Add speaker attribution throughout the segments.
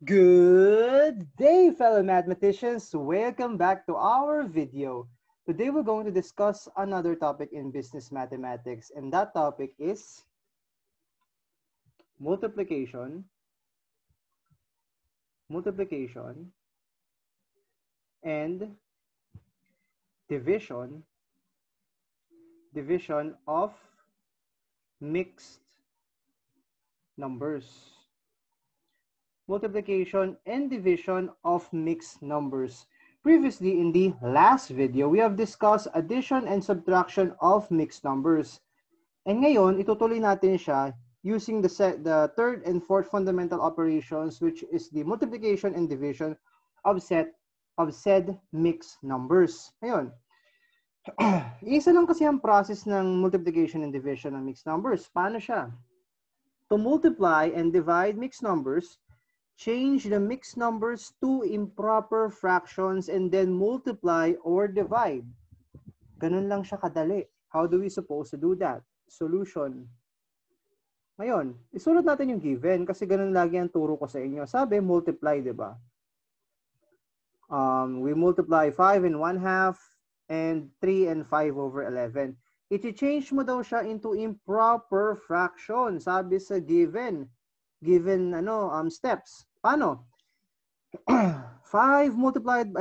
Speaker 1: Good day, fellow mathematicians. Welcome back to our video. Today we're going to discuss another topic in business mathematics, and that topic is multiplication, and division of mixed numbers. Multiplication and division of mixed numbers. Previously, in the last video, we have discussed addition and subtraction of mixed numbers. And ngayon, itutuloy natin siya using the third and fourth fundamental operations, which is the multiplication and division of said mixed numbers. Ngayon, isa lang kasi ang process ng multiplication and division ng mixed numbers. Paano siya? To multiply and divide mixed numbers, change the mixed numbers to improper fractions and then multiply or divide. Ganun lang siya kadali. How do we suppose to do that? Solution. Ngayon, isulat natin yung given kasi ganun lagi ang turo ko sa inyo. Sabi, multiply, di ba? We multiply 5 and 1/2 and 3 and 5 over 11. I-change mo daw siya into improper fraction. Sabi sa given steps. Paano? 2 multiplied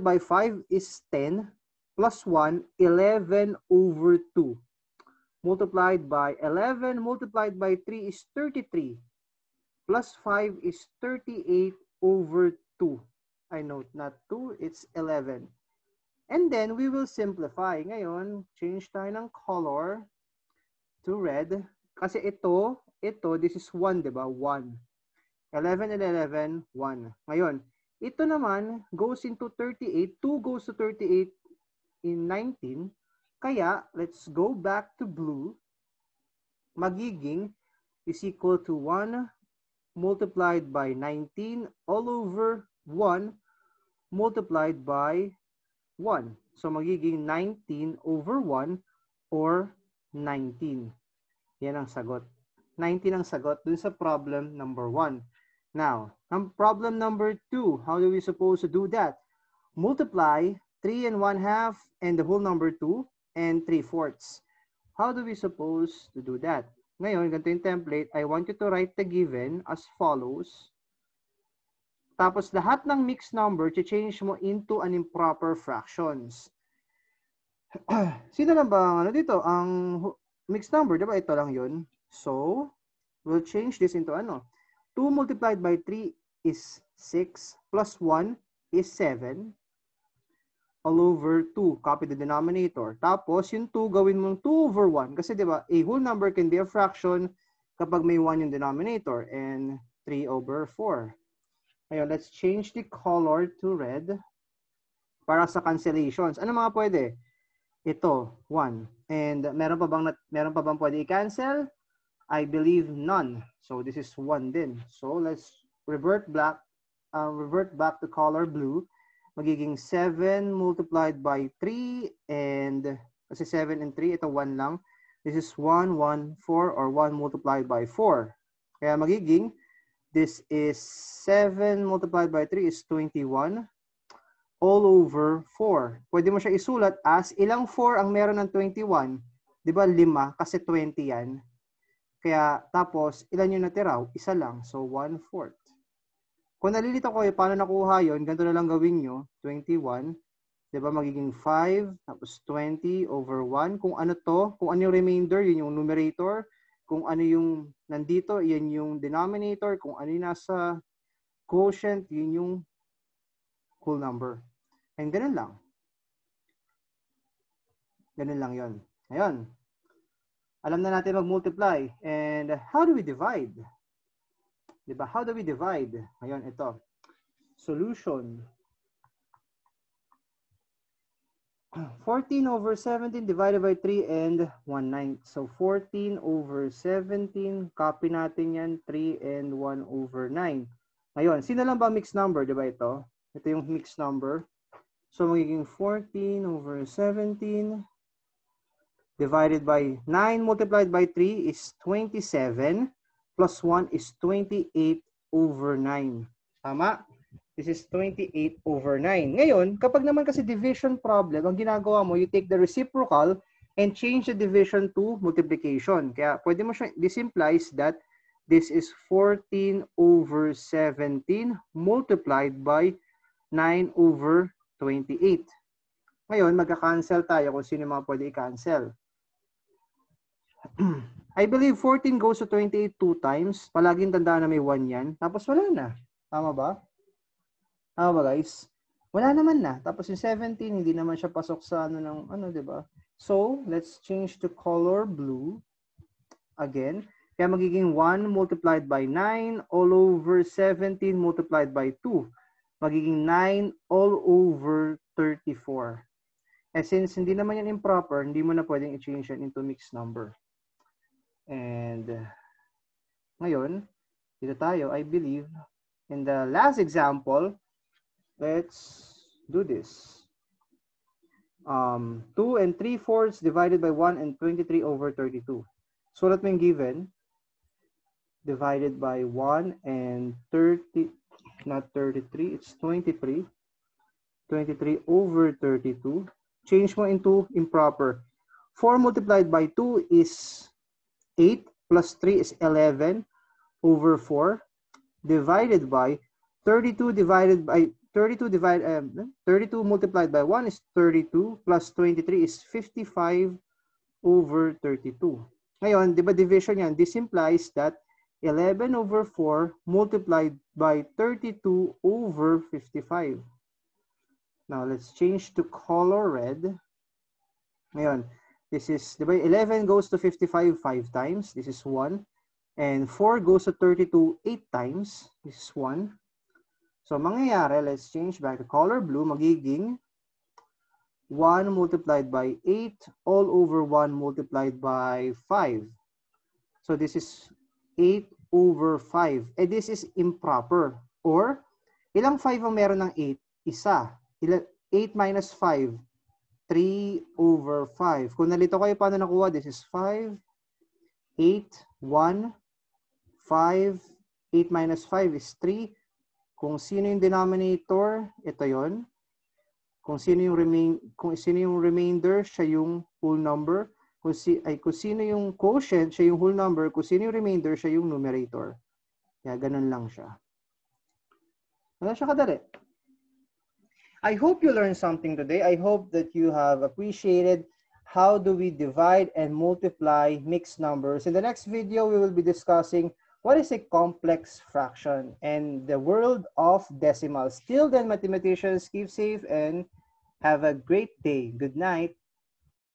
Speaker 1: by 5 is 10 plus 1, 11 over 2. Multiplied by 11 multiplied by 3 is 33. Plus 5 is 38 over 2. I note not 2, it's 11. And then we will simplify. Ngayon, change tayo ng color to red. Kasi ito, this is 1, di ba? 1. 11 and 11, 1. Ngayon, ito naman goes into 38. 2 goes to 38 in 19. Kaya, let's go back to blue. Magiging is equal to 1 multiplied by 19 all over 1 multiplied by 1. So, magiging 19 over 1 or 19. Yan ang sagot. 19 ang sagot dun sa problem number 1. Now, problem number 2, how do we suppose to do that? Multiply 3 and 1/2 and the whole number 2 and 3/4. How do we suppose to do that? Ngayon, ganito yung template. I want you to write the given as follows. Tapos lahat ng mixed number, change mo into an improper fractions. Sino lang ba ang dito? Ang mixed number, di ba? Ito lang yun. So, we'll change this into 2 multiplied by 3 is 6 plus 1 is 7 all over 2. Copy the denominator. Tapos, yung 2, gawin mong 2 over 1. Kasi, di ba, a whole number can be a fraction kapag may 1 yung denominator and 3 over 4. Ngayon, let's change the color to red para sa cancellations. Ano mga pwede? Ito, 1. And meron pa bang pwede i-cancel? I believe none. So this is 1 din. So let's revert back to color blue. Magiging 7 multiplied by 3 and kasi 7 and 3, ito 1 lang. This is 1, 1, 4 or 1 multiplied by 4. Kaya magiging this is 7 multiplied by 3 is 21 all over 4. Pwede mo siya isulat as ilang 4 ang meron ng 21? Di ba 5? Kasi 20 yan. Kaya tapos ilan yung natira? Isa lang. So 1/4. Kung nalilito ko paano nakuha yon, ganito na lang gawin nyo. 21. Di ba magiging 5 tapos 20 over 1. Kung ano to, kung ano yung remainder, yun yung numerator. Kung ano yung nandito, yan yung denominator. Kung ano yung nasa quotient, yun yung whole number. And ganun lang. Ganun lang yun. Ngayon, alam na natin mag-multiply. And how do we divide? Diba? How do we divide? Ngayon, ito. Solution. 14 over 17 divided by 3 and 1/9. So 14 over 17, copy natin yan, 3 and 1 over 9. Ngayon, sino lang ba mixed number? Diba ito? Ito yung mixed number. So magiging 14 over 17 divided by 9 multiplied by 3 is 27 plus 1 is 28 over 9. Tama? This is 28 over 9. Ngayon, kapag naman kasi division problem, ang ginagawa mo, you take the reciprocal and change the division to multiplication. Kaya pwede mo siya, this implies that this is 14 over 17 multiplied by 9 over 28. Ngayon, magka-cancel tayo kung sino mga pwede i-cancel. I believe 14 goes to 28 2 times. Palaging tandaan na may 1 yan. Tapos wala na. Tama ba? Tama ba, guys? Wala naman na. Tapos yung 17, hindi naman siya pasok sa ano ng ano, 'di ba? So, let's change to color blue. Again, kaya magiging 1 multiplied by 9 all over 17 multiplied by 2. Magiging 9 all over 34. And since hindi naman yan improper, hindi mo na pwedeng i-change yan into mixed number. And ngayon, dito tayo, I believe, in the last example, let's do this. 2 and 3/4 divided by 1 and 23 over 32. Sulat mo yung given. Divided by 1 and 30, not 33, it's 23. 23 over 32. Change mo into improper. 4 multiplied by 2 is 8 plus 3 is 11 over 4 divided by 32 multiplied by 1 is 32 plus 23 is 55 over 32. Ngayon, di ba division yan? This implies that 11 over 4 multiplied by 32 over 55. Now, let's change to color red. Ngayon, this is, di ba, 11 goes to 55 5 times. This is 1. And 4 goes to 32 8 times. This is 1. So, mangyayari, let's change back to color blue. Magiging 1 multiplied by 8 all over 1 multiplied by 5. So, this is 8 over 5. And this is improper. Or, ilang 5 ang meron ng 8? Isa. 8 minus 5. 3 over 5. Kung nalito kayo, paano nakuha? This is 5, 8, 1, 5, 8 minus 5 is 3. Kung sino yung denominator, ito yon. Kung sino yung remainder, siya yung whole number. Kung sino yung quotient, siya yung whole number. Kung sino yung remainder, siya yung numerator. Kaya ganun lang siya. Ano siya kadali? I hope you learned something today. I hope that you have appreciated how do we divide and multiply mixed numbers. In the next video, we will be discussing what is a complex fraction and the world of decimals. Till then, mathematicians, keep safe and have a great day. Good night.